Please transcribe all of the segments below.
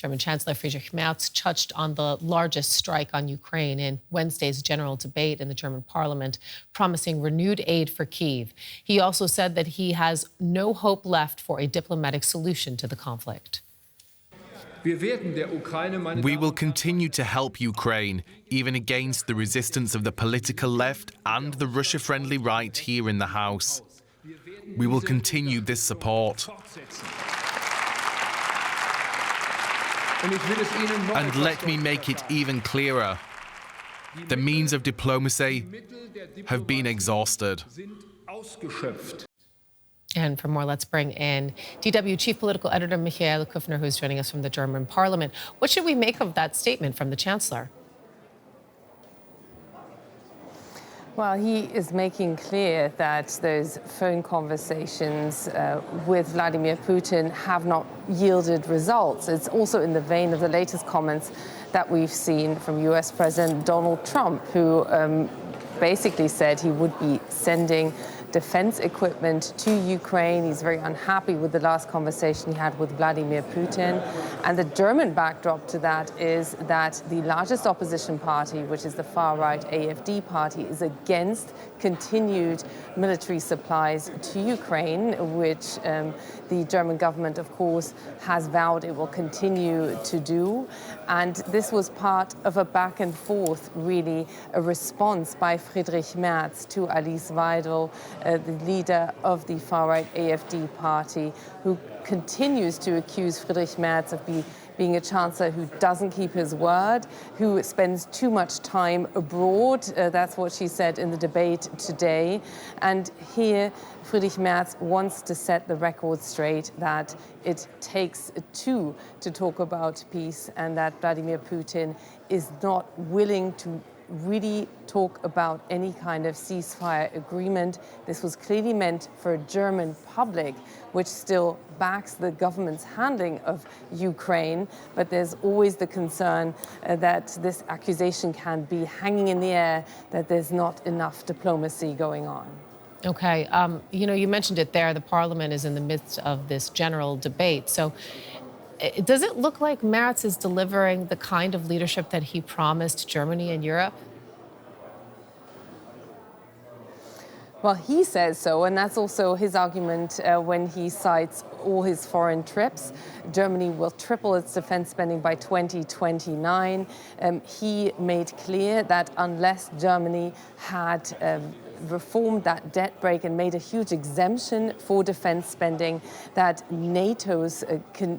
German Chancellor Friedrich Merz touched on the largest strike on Ukraine in Wednesday's general debate in the German parliament, promising renewed aid for Kyiv. He also said that he has no hope left for a diplomatic solution to the conflict. We will continue to help Ukraine, even against the resistance of the political left and the Russia-friendly right here in the House. We will continue this support. And let me make it even clearer. The means of diplomacy have been exhausted. And for more, let's bring in DW Chief Political Editor Michael Kuffner, who's joining us from the German Parliament. What should we make of that statement from the Chancellor? Well, he is making clear that those phone conversations with Vladimir Putin have not yielded results. It's also in the vein of the latest comments that we've seen from US President Donald Trump, who basically said he would be sending defense equipment to Ukraine. He's very unhappy with the last conversation he had with Vladimir Putin. And the German backdrop to that is that the largest opposition party, which is the far-right AfD party, is against continued military supplies to Ukraine, which the German government, of course, has vowed it will continue to do. And this was part of a back and forth, really, a response by Friedrich Merz to Alice Weidel, the leader of the far-right AfD party, who continues to accuse Friedrich Merz of being a chancellor who doesn't keep his word, who spends too much time abroad. That's what she said in the debate today. And here, Friedrich Merz wants to set the record straight that it takes two to talk about peace, and that Vladimir Putin is not willing to really talk about any kind of ceasefire agreement. This was clearly meant for a German public, which still backs the government's handling of Ukraine. But there's always the concern that this accusation can be hanging in the air, that there's not enough diplomacy going on. Okay, you mentioned it there. The parliament is in the midst of this general debate. So does it look like Merz is delivering the kind of leadership that he promised Germany and Europe? Well, he says so, and that's also his argument when he cites all his foreign trips. Germany will triple its defense spending by 2029. He made clear that unless Germany had reformed that debt brake and made a huge exemption for defense spending, that NATO's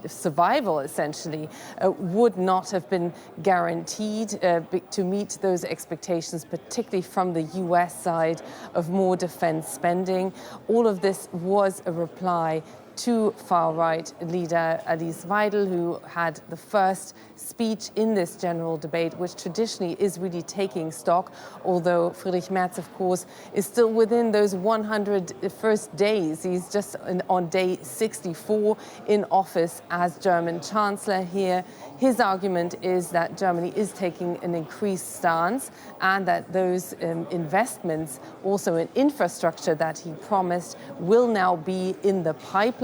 survival, essentially, would not have been guaranteed to meet those expectations, particularly from the US side of more defense spending. All of this was a reply to far-right leader Alice Weidel, who had the first speech in this general debate, which traditionally is really taking stock, although Friedrich Merz, of course, is still within those 100 first days. He's just on day 64 in office as German Chancellor here. His argument is that Germany is taking an increased stance, and that those investments, also in infrastructure that he promised, will now be in the pipeline.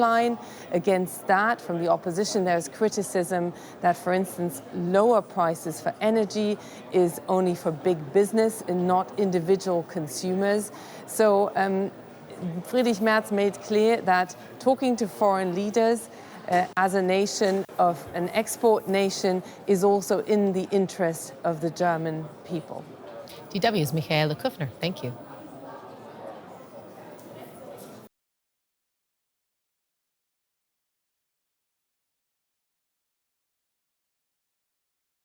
Against that, from the opposition, there's criticism that, for instance, lower prices for energy is only for big business and not individual consumers. So Friedrich Merz made clear that talking to foreign leaders as a nation, of an export nation, is also in the interest of the German people. DW's Michael Kuffner, thank you.